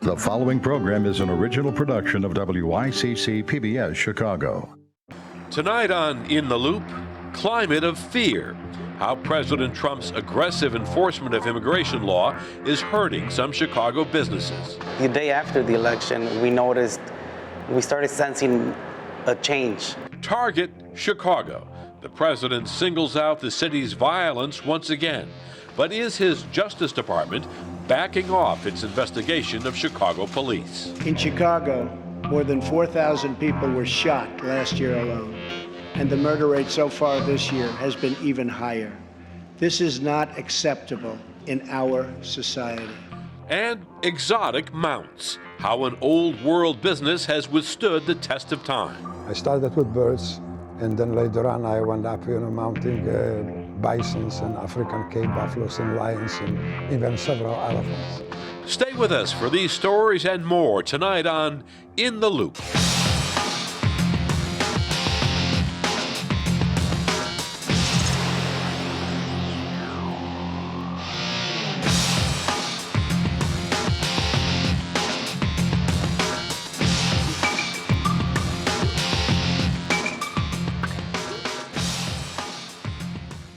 The following program is an original production of WICC PBS Chicago. Tonight on In the Loop, climate of fear. How President Trump's aggressive enforcement of immigration law is hurting some Chicago businesses. The day after the election, we started sensing a change. Target Chicago. The president singles out the city's violence once again. But is his Justice Department backing off its investigation of Chicago police? In Chicago, more than 4,000 people were shot last year alone, and the murder rate so far this year has been even higher. This is not acceptable in our society. And exotic mounts. How an old world business has withstood the test of time. I started with birds, and then later on I went up, mounting bisons and African Cape buffaloes and lions and even several elephants. Stay with us for these stories and more tonight on In the Loop.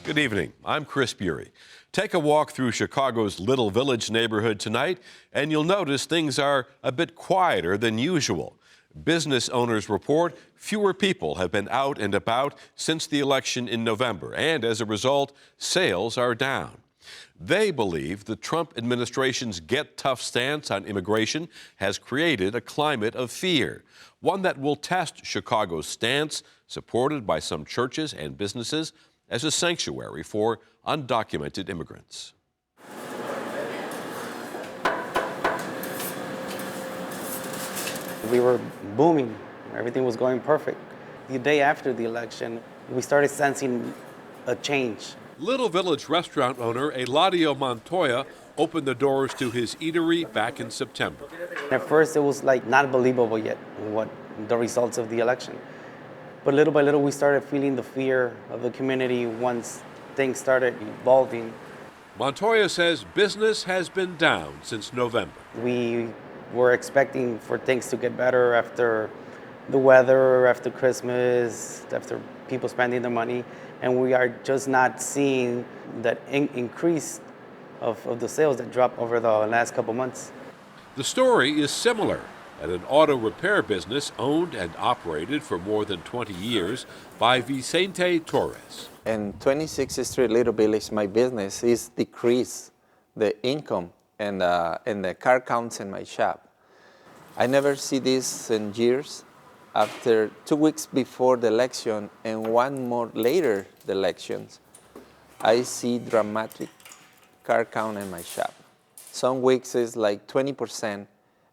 Good evening. I'm Chris Bury. Take a walk through Chicago's Little Village neighborhood tonight, and you'll notice things are a bit quieter than usual. Business owners report fewer people have been out and about since the election in November, and as a result, sales are down. They believe the Trump administration's Get Tough stance on immigration has created a climate of fear, one that will test Chicago's stance, supported by some churches and businesses, as a sanctuary for undocumented immigrants. We were booming. Everything was going perfect. The day after the election, we started sensing a change. Little Village restaurant owner Eladio Montoya opened the doors to his eatery back in September. At first, it was like not believable yet what the results of the election. But little by little, we started feeling the fear of the community once things started evolving. Montoya says business has been down since November. We were expecting for things to get better after the weather, after Christmas, after people spending their money, and we are just not seeing that increase of the sales that dropped over the last couple months. The story is similar at an auto repair business owned and operated for more than 20 years by Vicente Torres. In 26th Street, Little Village, my business is decrease the income and the car counts in my shop. I never see this in years. After 2 weeks before the election and 1 more later the elections, I see dramatic car count in my shop. Some weeks is like 20%,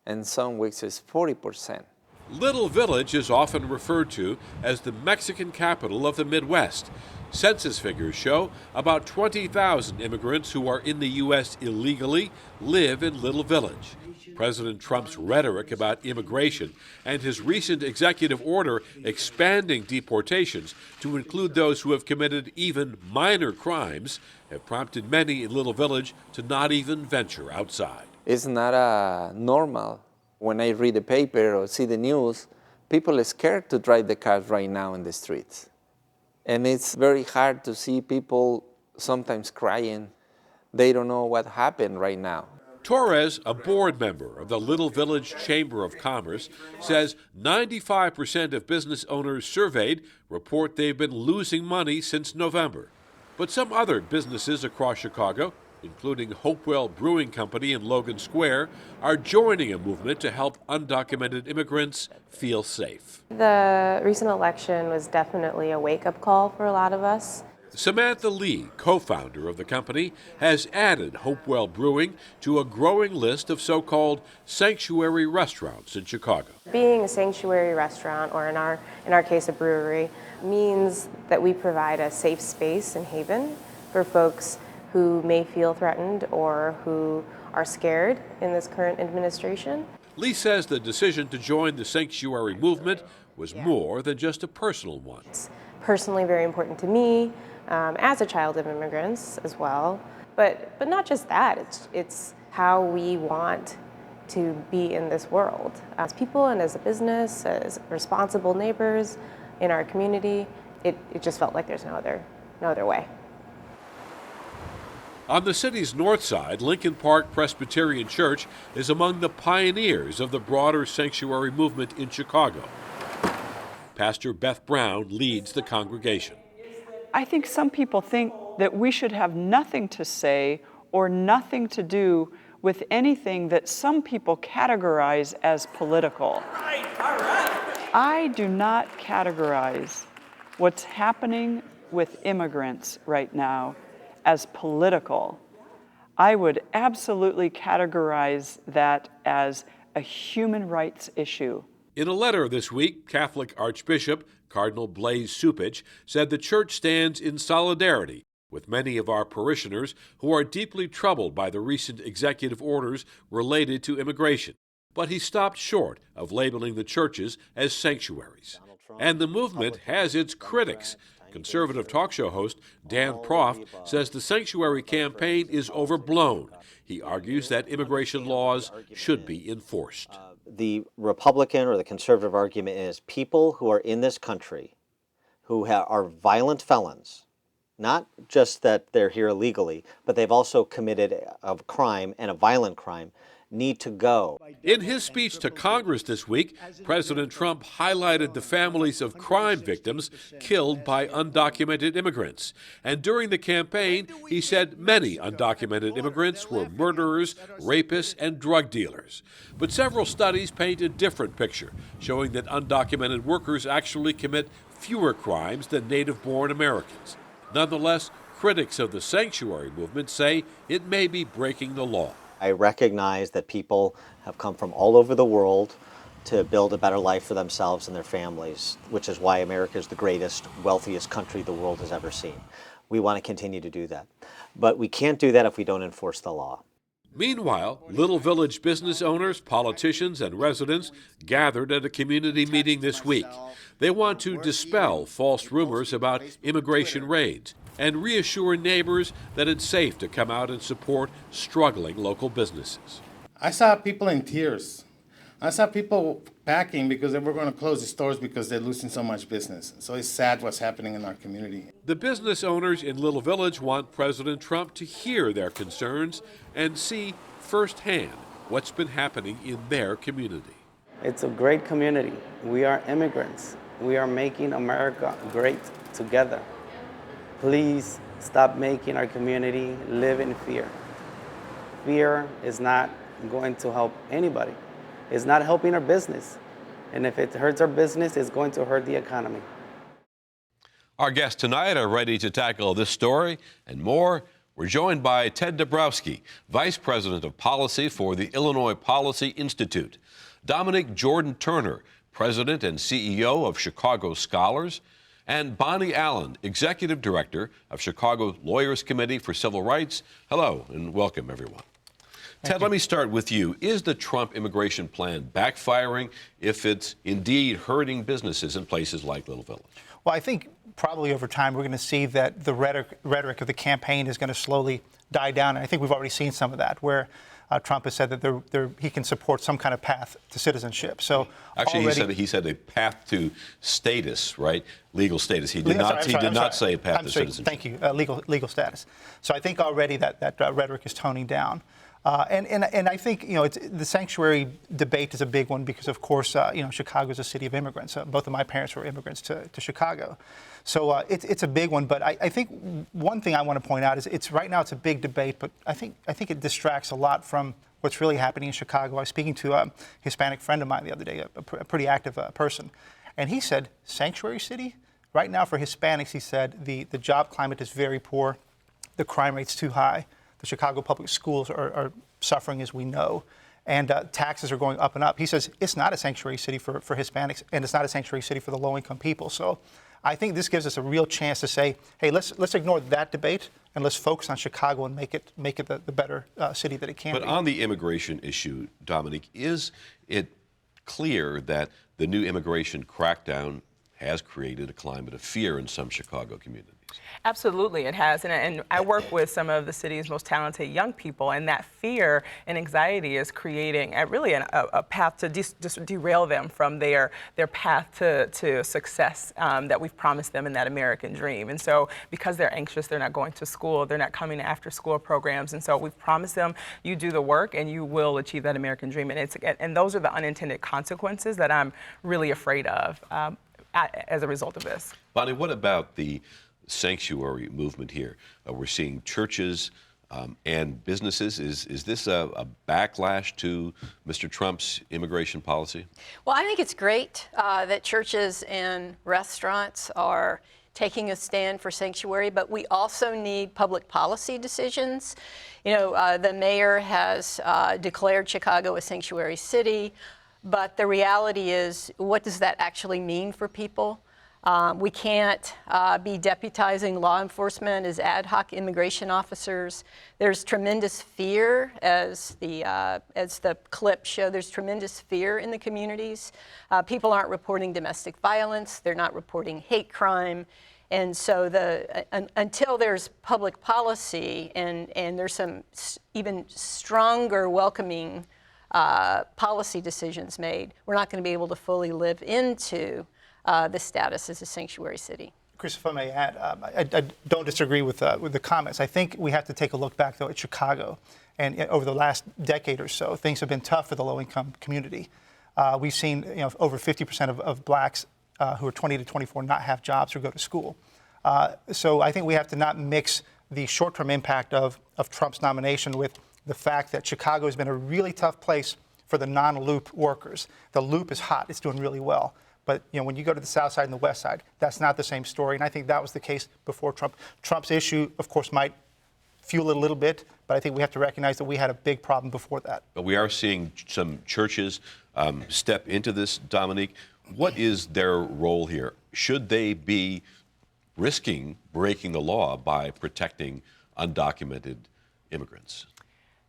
and some weeks is 40%. Little Village is often referred to as the Mexican capital of the Midwest. Census figures show about 20,000 immigrants who are in the U.S. illegally live in Little Village. President Trump's rhetoric about immigration and his recent executive order expanding deportations to include those who have committed even minor crimes have prompted many in Little Village to not even venture outside. It's not normal. When I read the paper or see the news, people are scared to drive the cars right now in the streets. And it's very hard to see people sometimes crying. They don't know what happened right now. Torres, a board member of the Little Village Chamber of Commerce, says 95% of business owners surveyed report they've been losing money since November. But some other businesses across Chicago, including Hopewell Brewing Company in Logan Square, are joining a movement to help undocumented immigrants feel safe. The recent election was definitely a wake-up call for a lot of us. Samantha Lee, co-founder of the company, has added Hopewell Brewing to a growing list of so-called sanctuary restaurants in Chicago. Being a sanctuary restaurant, or in our case a brewery, means that we provide a safe space and haven for folks who may feel threatened or who are scared in this current administration. Lee says the decision to join the sanctuary movement was more than just a personal one. It's personally very important to me, as a child of immigrants as well. But not just that, it's how we want to be in this world. As people and as a business, as responsible neighbors in our community, it just felt like there's no other way. On the city's north side, Lincoln Park Presbyterian Church is among the pioneers of the broader sanctuary movement in Chicago. Pastor Beth Brown leads the congregation. I think some people think that we should have nothing to say or nothing to do with anything that some people categorize as political. Right, all right. I do not categorize what's happening with immigrants right now as political. I would absolutely categorize that as a human rights issue. In a letter this week, Catholic Archbishop Cardinal Blaise Cupich said the church stands in solidarity with many of our parishioners who are deeply troubled by the recent executive orders related to immigration. But he stopped short of labeling the churches as sanctuaries. And the movement has its critics. Conservative talk show host Dan Proft says the sanctuary campaign is overblown. He argues that immigration laws should be enforced. The Republican or the conservative argument is people who are in this country who are violent felons, not just that they're here illegally, but they've also committed a crime and a violent crime, need to go. In his speech to Congress this week, President Trump highlighted the families of crime victims killed by undocumented immigrants. And during the campaign, he said many undocumented immigrants were murderers, rapists, and drug dealers. But several studies paint a different picture, showing that undocumented workers actually commit fewer crimes than native-born Americans. Nonetheless, critics of the sanctuary movement say it may be breaking the law. I recognize that people have come from all over the world to build a better life for themselves and their families, which is why America is the greatest, wealthiest country the world has ever seen. We want to continue to do that. But we can't do that if we don't enforce the law. Meanwhile, Little Village business owners, politicians, and residents gathered at a community meeting this week. They want to dispel false rumors about immigration raids and reassure neighbors that it's safe to come out and support struggling local businesses. I saw people in tears. I saw people packing because they were going to close the stores because they're losing so much business. So it's sad what's happening in our community. The business owners in Little Village want President Trump to hear their concerns and see firsthand what's been happening in their community. It's a great community. We are immigrants. We are making America great together. Please stop making our community live in fear. Fear is not going to help anybody. It's not helping our business. And if it hurts our business, it's going to hurt the economy. Our guests tonight are ready to tackle this story and more. We're joined by Ted Dabrowski, Vice President of Policy for the Illinois Policy Institute, Dominic Jordan Turner, President and CEO of Chicago Scholars, and Bonnie Allen, Executive Director of Chicago Lawyers Committee for Civil Rights. Hello and welcome, everyone. Ted, let me start with you. Is the Trump immigration plan backfiring if it's indeed hurting businesses in places like Little Village? Well, I think probably over time we're going to see that the rhetoric of the campaign is going to slowly die down. And I think we've already seen some of that, where Trump has said that he can support some kind of path to citizenship. So actually, he said a path to status, right? Legal status. He did not say a path to citizenship. Thank you. Legal status. So I think already that rhetoric is toning down. And I think, the sanctuary debate is a big one because, of course, Chicago is a city of immigrants. Both of my parents were immigrants to Chicago. So it's a big one. But I think one thing I want to point out is right now it's a big debate, but I think it distracts a lot from what's really happening in Chicago. I was speaking to a Hispanic friend of mine the other day, a pretty active person, and he said, sanctuary city? Right now for Hispanics, he said, the job climate is very poor, the crime rate's too high. The Chicago public schools are suffering, as we know, and taxes are going up and up. He says it's not a sanctuary city for Hispanics, and it's not a sanctuary city for the low-income people. So I think this gives us a real chance to say, hey, let's ignore that debate and let's focus on Chicago and make it the better city that it can be. But on the immigration issue, Dominic, is it clear that the new immigration crackdown has created a climate of fear in some Chicago communities? Absolutely, it has. And I work with some of the city's most talented young people, and that fear and anxiety is creating a path to just derail them from their path to success that we've promised them in that American dream. And so because they're anxious, they're not going to school, they're not coming to after school programs. And so we've promised them, you do the work and you will achieve that American dream. And those are the unintended consequences that I'm really afraid of as a result of this. Bonnie, what about the sanctuary movement here? We're seeing churches and businesses. Is this a backlash to Mr. Trump's immigration policy? Well, I think it's great that churches and restaurants are taking a stand for sanctuary, but we also need public policy decisions. You know, the mayor has declared Chicago a sanctuary city, but the reality is, what does that actually mean for people? We can't be deputizing law enforcement as ad hoc immigration officers. There's tremendous fear, as the clip showed. There's tremendous fear in the communities. People aren't reporting domestic violence. They're not reporting hate crime. And so until there's public policy and there's some even stronger welcoming policy decisions made, we're not going to be able to fully live into the status as a sanctuary city. Chris, if I may add, I don't disagree with the comments. I think we have to take a look back, though, at Chicago. And over the last decade or so, things have been tough for the low-income community. We've seen over 50% of blacks who are 20 to 24 not have jobs or go to school. So I think we have to not mix the short-term impact of Trump's nomination with the fact that Chicago has been a really tough place for the non-loop workers. The loop is hot. It's doing really well. But when you go to the south side and the west side, that's not the same story. And I think that was the case before Trump. Trump's issue, of course, might fuel it a little bit, but I think we have to recognize that we had a big problem before that. But we are seeing some churches step into this, Dominique. What is their role here? Should they be risking breaking the law by protecting undocumented immigrants?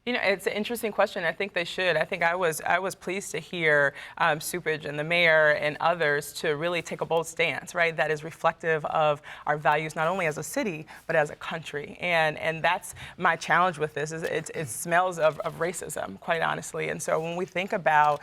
You know, it's an interesting question. I think they should. I think I was pleased to hear Supage and the mayor and others to really take a bold stance, right? That is reflective of our values, not only as a city, but as a country. And that's my challenge with this, is it smells of racism, quite honestly. And so when we think about,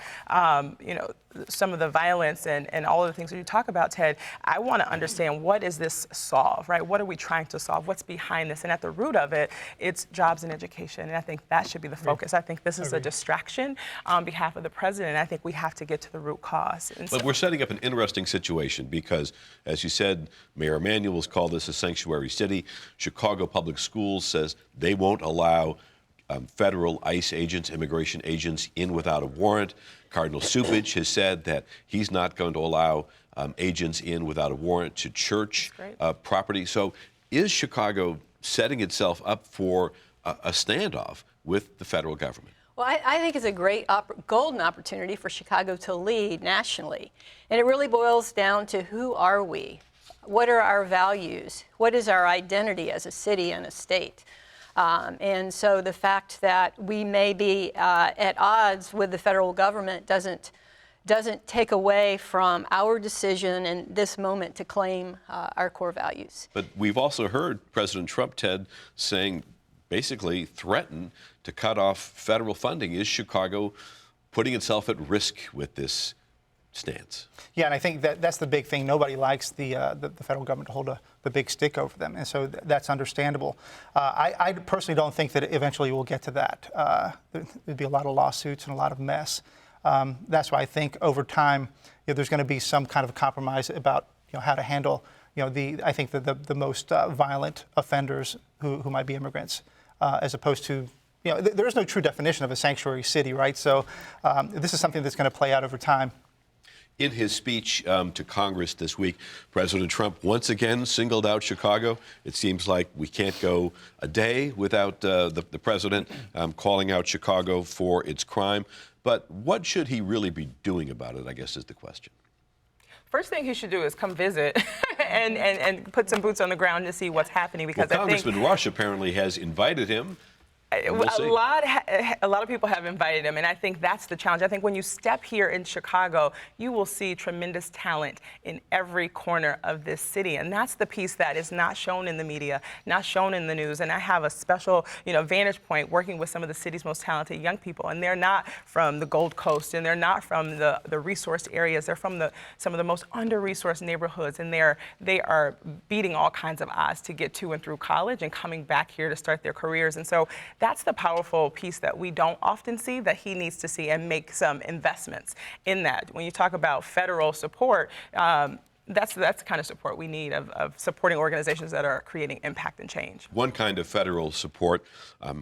some of the violence and all of the things that you talk about, Ted, I want to understand, what is this solve, right? What are we trying to solve? What's behind this? And at the root of it, it's jobs and education. And I think that should be the focus. I think this is a distraction on behalf of the president. I think we have to get to the root cause. But we're setting up an interesting situation because, as you said, Mayor Emanuel has called this a sanctuary city. Chicago Public Schools says they won't allow federal ICE agents, immigration agents, in without a warrant. Cardinal Supage has said that he's not going to allow agents in without a warrant to church property. So is Chicago setting itself up for a standoff with the federal government? Well, I think it's a great golden opportunity for Chicago to lead nationally. And it really boils down to, who are we? What are our values? What is our identity as a city and a state? And so the fact that we may be at odds with the federal government doesn't take away from our decision in this moment to claim our core values. But we've also heard President Trump, Ted, saying, basically threaten to cut off federal funding. Is Chicago putting itself at risk with this stance? Yeah, and I think that's the big thing. Nobody likes the federal government to hold the big stick over them, and so that's understandable. I personally don't think that eventually we'll get to that. There'd be a lot of lawsuits and a lot of mess. That's why I think over time, there's going to be some kind of compromise about how to handle I think the most violent offenders who might be immigrants, as opposed to there is no true definition of a sanctuary city, right? So this is something that's going to play out over time. In his speech to Congress this week, President Trump once again singled out Chicago. It seems like we can't go a day without the president calling out Chicago for its crime. But what should he really be doing about it, I guess, is the question. First thing he should do is come visit and put some boots on the ground to see what's happening. Because Congressman Rush apparently has invited him We'll see. A lot of people have invited him, and I think that's the challenge. I think when you step here in Chicago, you will see tremendous talent in every corner of this city, and that's the piece that is not shown in the media, not shown in the news. And I have a special, vantage point working with some of the city's most talented young people, and they're not from the Gold Coast, and they're not from the resourced areas. They're from some of the most under-resourced neighborhoods, and they are beating all kinds of odds to get to and through college and coming back here to start their careers. And so that's the powerful piece that we don't often see, that he needs to see and make some investments in that. When you talk about federal support, that's the kind of support we need of supporting organizations that are creating impact and change. One kind of federal support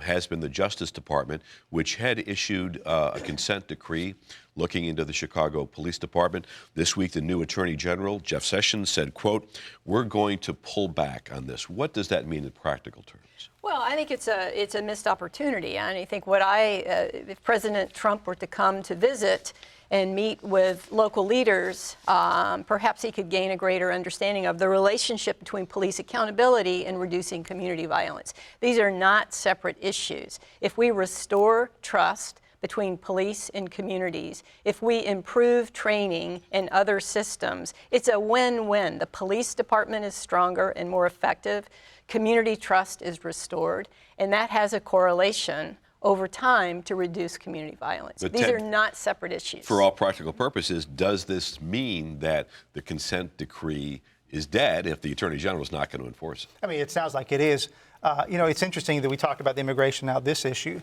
has been the Justice Department, which had issued a consent decree looking into the Chicago Police Department. This week, the new Attorney General, Jeff Sessions, said, quote, "We're going to pull back on this." What does that mean in practical terms? Well, I think it's a missed opportunity. And I think if President Trump were to come to visit and meet with local leaders, perhaps he could gain a greater understanding of the relationship between police accountability and reducing community violence. These are not separate issues. If we restore trust between police and communities, if we improve training and other systems, it's a win-win. The police department is stronger and more effective. Community trust is restored, and that has a correlation over time to reduce community violence. But These Ted, are not separate issues. For all practical purposes, does this mean that the consent decree is dead if the Attorney General is not going to enforce it? I mean, it sounds like it is. It's interesting that we talked about the immigration, now this issue.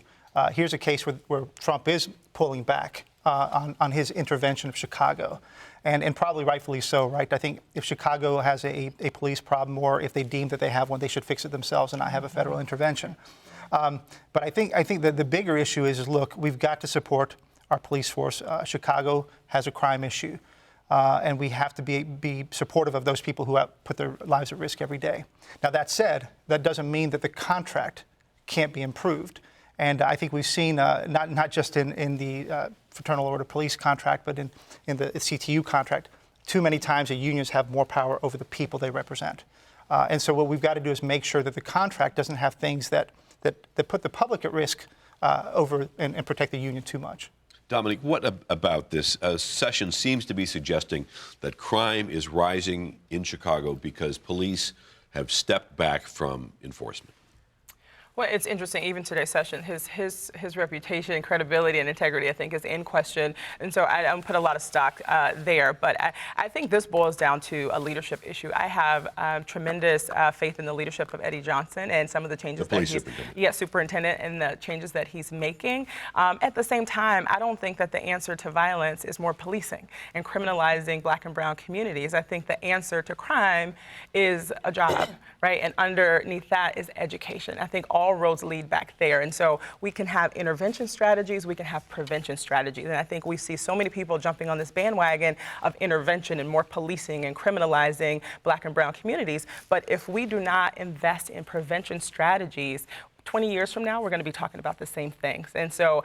Here's a case where Trump is pulling back on his intervention of Chicago, and probably rightfully so, right? I think if Chicago has a police problem, or if they deem that they have one, they should fix it themselves and not have a federal intervention. But I think that the bigger issue is, look, we've got to support our police force. Chicago has a crime issue, and we have to be supportive of those people who put their lives at risk every day. Now, that said, that doesn't mean that the contract can't be improved. And I think we've seen, not just in the Fraternal Order Police contract, but in the CTU contract, too many times the unions have more power over the people they represent. And so what we've got to do is make sure that the contract doesn't have things that put the public at risk over and protect the union too much. Dominic, what about this? Sessions seems to be suggesting that crime is rising in Chicago because police have stepped back from enforcement. Well, it's interesting. Even today's session, his reputation, credibility, and integrity, I think, is in question. And so I don't put a lot of stock there. But I think this boils down to a leadership issue. I have tremendous faith in the leadership of Eddie Johnson and some of the changes that he's superintendent and the changes that he's making. At the same time, I don't think that the answer to violence is more policing and criminalizing Black and brown communities. I think the answer to crime is a job, right? And underneath that is education. I think all roads lead back there. And so we can have intervention strategies, we can have prevention strategies. And I think we see so many people jumping on this bandwagon of intervention and more policing and criminalizing Black and brown communities. But if we do not invest in prevention strategies, 20 years from now, we're going to be talking about the same things. And so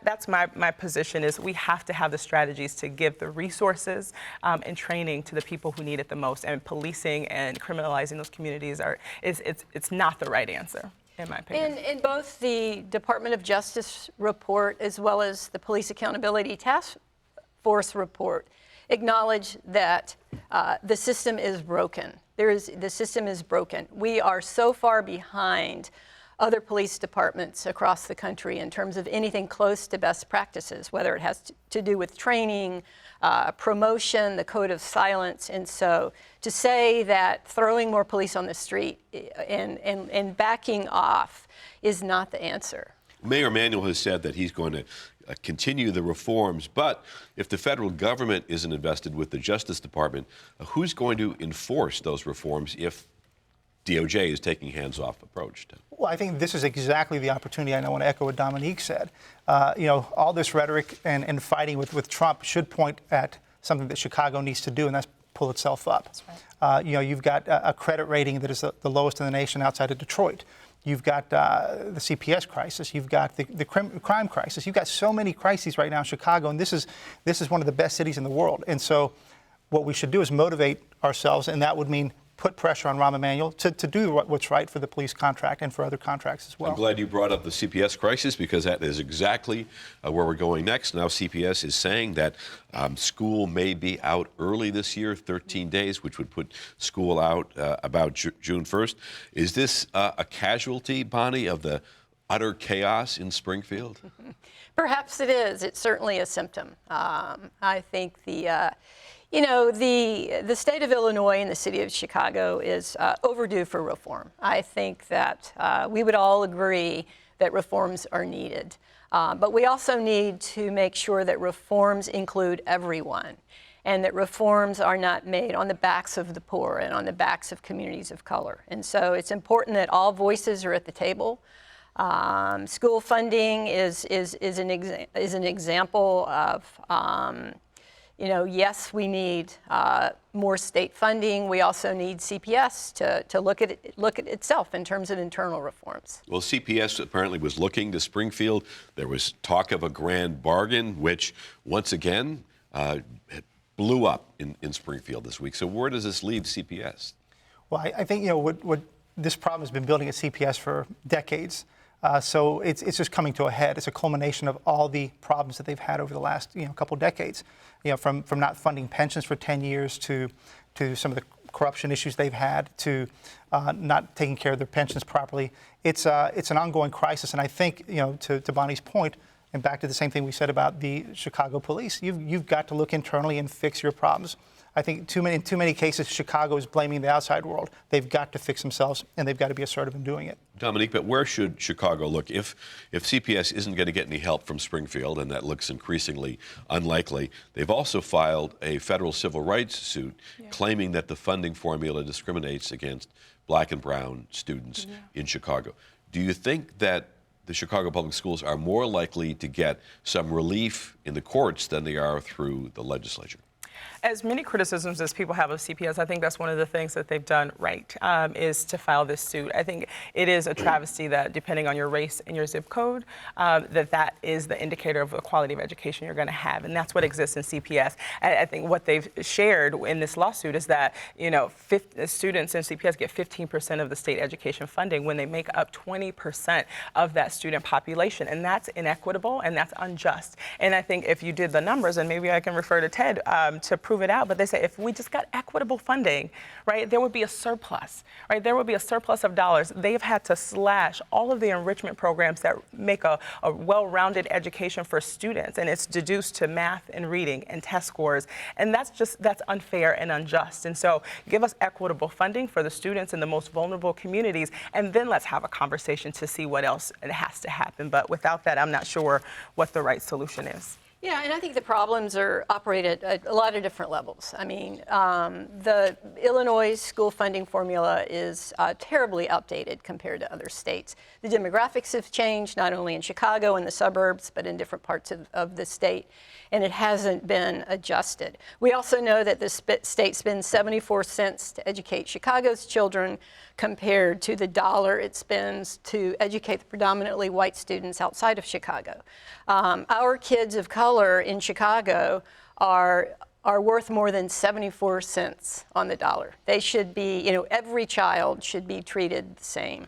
that's my position, is we have to have the strategies to give the resources and training to the people who need it the most. And policing and criminalizing those communities it's not the right answer, in my opinion. In both the Department of Justice report as well as the Police Accountability Task Force report acknowledge that the system is broken. The system is broken. We are so far behind other police departments across the country in terms of anything close to best practices, whether it has to do with training, promotion, the code of silence. And so to say that throwing more police on the street and backing off is not the answer. Mayor Emanuel has said that he's going to continue the reforms, but if the federal government isn't invested with the Justice Department, who's going to enforce those reforms if DOJ is taking hands-off approach to? Well, I think this is exactly the opportunity. I want to echo what Dominique said. All this rhetoric and fighting with Trump should point at something that Chicago needs to do, and that's pull itself up. That's right. You've got a credit rating that is the lowest in the nation outside of Detroit. You've got the CPS crisis. You've got the crime crisis. You've got so many crises right now in Chicago, and this is one of the best cities in the world. And so what we should do is motivate ourselves, and that would mean put pressure on Rahm Emanuel to do what's right for the police contract and for other contracts as well. I'm glad you brought up the CPS crisis, because that is exactly where we're going next. Now CPS is saying that school may be out early this year, 13 days, which would put school out about June 1st. Is this a casualty, Bonnie, of the utter chaos in Springfield? Perhaps it is. It's certainly a symptom. I think the state of Illinois and the city of Chicago is overdue for reform. I think that we would all agree that reforms are needed. But we also need to make sure that reforms include everyone, and that reforms are not made on the backs of the poor and on the backs of communities of color. And so it's important that all voices are at the table. School funding is an example of, yes, we need more state funding. We also need CPS to look at itself in terms of internal reforms. Well, CPS apparently was looking to Springfield. There was talk of a grand bargain, which once again blew up in Springfield this week. So where does this leave CPS? Well, I think what this problem has been building at CPS for decades. So it's just coming to a head. It's a culmination of all the problems that they've had over the last couple decades. From not funding pensions for 10 years to some of the corruption issues they've had, to not taking care of their pensions properly. It's an ongoing crisis, and I think to Bonnie's point, and back to the same thing we said about the Chicago police, you've got to look internally and fix your problems. I think in too many cases, Chicago is blaming the outside world. They've got to fix themselves, and they've got to be assertive in doing it. Dominique, but where should Chicago look? If CPS isn't going to get any help from Springfield, and that looks increasingly unlikely, they've also filed a federal civil rights suit claiming that the funding formula discriminates against black and brown students in Chicago. Do you think that the Chicago Public Schools are more likely to get some relief in the courts than they are through the legislature? As many criticisms as people have of CPS, I think that's one of the things that they've done right, is to file this suit. I think it is a travesty that, depending on your race and your zip code, that is the indicator of the quality of education you're going to have, and that's what exists in CPS. I think what they've shared in this lawsuit is that students in CPS get 15% of the state education funding when they make up 20% of that student population, and that's inequitable and that's unjust. And I think if you did the numbers, and maybe I can refer to Ted to prove it out, but they say if we just got equitable funding, right, there would be a surplus, right? There would be a surplus of dollars. They've had to slash all of the enrichment programs that make a well-rounded education for students, and it's deduced to math and reading and test scores, and that's unfair and unjust. And so give us equitable funding for the students in the most vulnerable communities, and then let's have a conversation to see what else has to happen. But without that, I'm not sure what the right solution is. Yeah, and I think the problems are operated at a lot of different levels. I mean, the Illinois school funding formula is terribly outdated compared to other states. The demographics have changed, not only in Chicago and the suburbs, but in different parts of the state, and it hasn't been adjusted. We also know that the state spends 74 cents to educate Chicago's children compared to the dollar it spends to educate the predominantly white students outside of Chicago. Our kids of color in Chicago are worth more than 74 cents on the dollar. They should be, every child should be treated the same.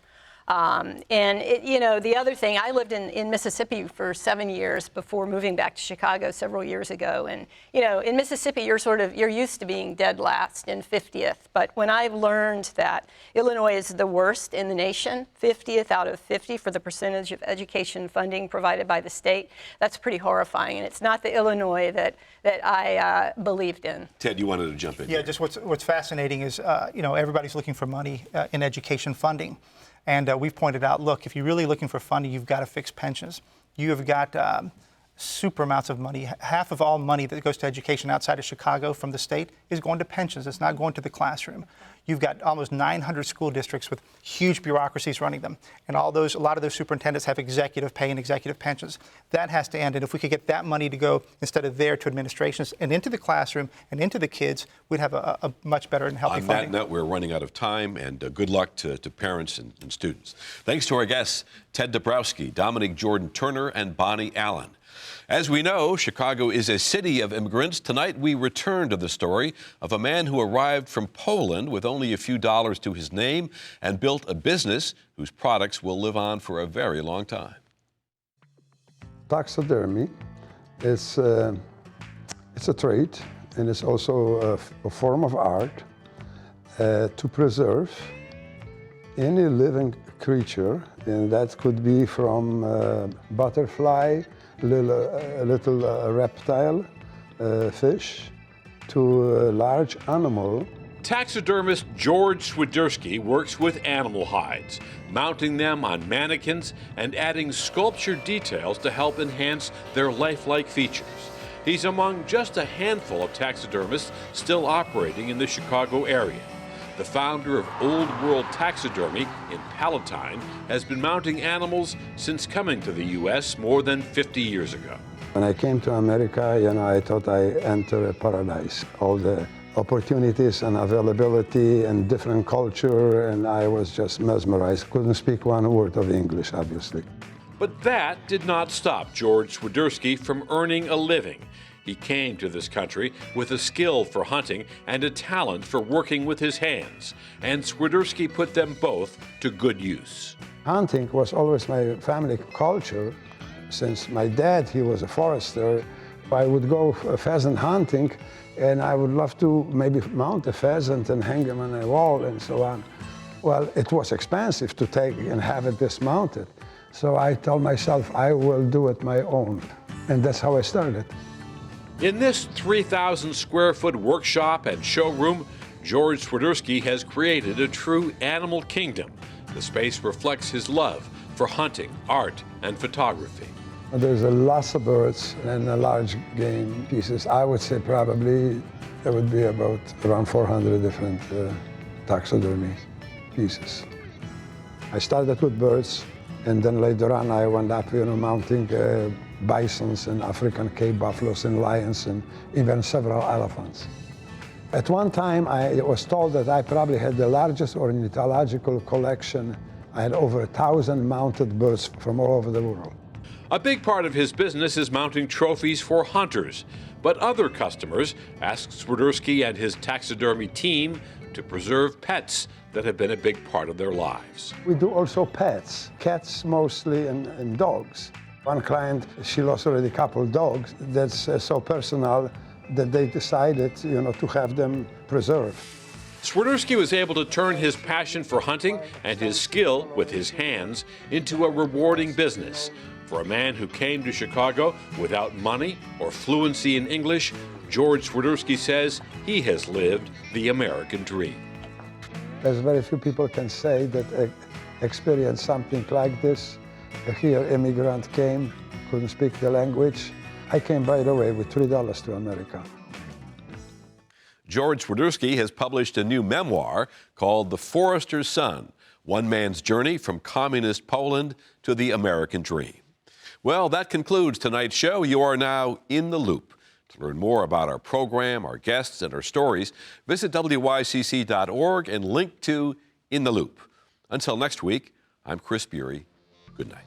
The other thing, I lived in Mississippi for 7 years before moving back to Chicago several years ago. And, in Mississippi, you're used to being dead last and 50th. But when I learned that Illinois is the worst in the nation, 50th out of 50 for the percentage of education funding provided by the state, that's pretty horrifying. And it's not the Illinois that I believed in. Ted, you wanted to jump in. Yeah, just what's fascinating is, everybody's looking for money in education funding. And we've pointed out, look, if you're really looking for funding, you've got to fix pensions. You have got super amounts of money. Half of all money that goes to education outside of Chicago from the state is going to pensions. It's not going to the classroom. You've got almost 900 school districts with huge bureaucracies running them. And a lot of those superintendents have executive pay and executive pensions. That has to end. And if we could get that money to go, instead of there, to administrations and into the classroom and into the kids, we'd have a much better and healthy funding. On that note, we're running out of time, and good luck to parents and students. Thanks to our guests, Ted Dabrowski, Dominique Jordan Turner, and Bonnie Allen. As we know, Chicago is a city of immigrants. Tonight, we return to the story of a man who arrived from Poland with only a few dollars to his name and built a business whose products will live on for a very long time. Taxidermy is it's a trade, and it's also a form of art to preserve any living creature, and that could be from butterfly, little reptile, fish, to a large animal. Taxidermist George Swiderski works with animal hides, mounting them on mannequins and adding sculpture details to help enhance their lifelike features. He's among just a handful of taxidermists still operating in the Chicago area. The founder of Old World Taxidermy in Palatine has been mounting animals since coming to the U.S. more than 50 years ago. When I came to America, I thought I entered a paradise. All the opportunities and availability and different culture, and I was just mesmerized. Couldn't speak one word of English, obviously. But that did not stop George Swiderski from earning a living. He came to this country with a skill for hunting and a talent for working with his hands, and Swiderski put them both to good use. Hunting was always my family culture. Since my dad, he was a forester, I would go pheasant hunting, and I would love to maybe mount a pheasant and hang him on a wall and so on. Well, it was expensive to take and have it dismounted. So I told myself I will do it my own, and that's how I started. In this 3,000 square foot workshop and showroom, George Swiderski has created a true animal kingdom. The space reflects his love for hunting, art, and photography. There's a lot of birds and a large game pieces. I would say probably there would be around 400 different taxidermy pieces. I started with birds, and then later on I went up, mounting bisons and African Cape buffaloes and lions and even several elephants. At one time, I was told that I probably had the largest ornithological collection. I had over 1,000 mounted birds from all over the world. A big part of his business is mounting trophies for hunters, but other customers ask Swiderski and his taxidermy team to preserve pets that have been a big part of their lives. We do also pets, cats mostly and dogs. One client, she lost already a couple dogs. That's so personal that they decided, to have them preserved. Swiderski was able to turn his passion for hunting and his skill with his hands into a rewarding business. For a man who came to Chicago without money or fluency in English, George Swiderski says he has lived the American dream. There's very few people can say that experience something like this. Here, immigrant came, couldn't speak the language. I came, by the way, with $3 to America. George Swiderski has published a new memoir called The Forester's Son, One Man's Journey from Communist Poland to the American Dream. Well, that concludes tonight's show. You are now in the loop. To learn more about our program, our guests, and our stories, visit wycc.org and link to In the Loop. Until next week, I'm Chris Bury. Good night.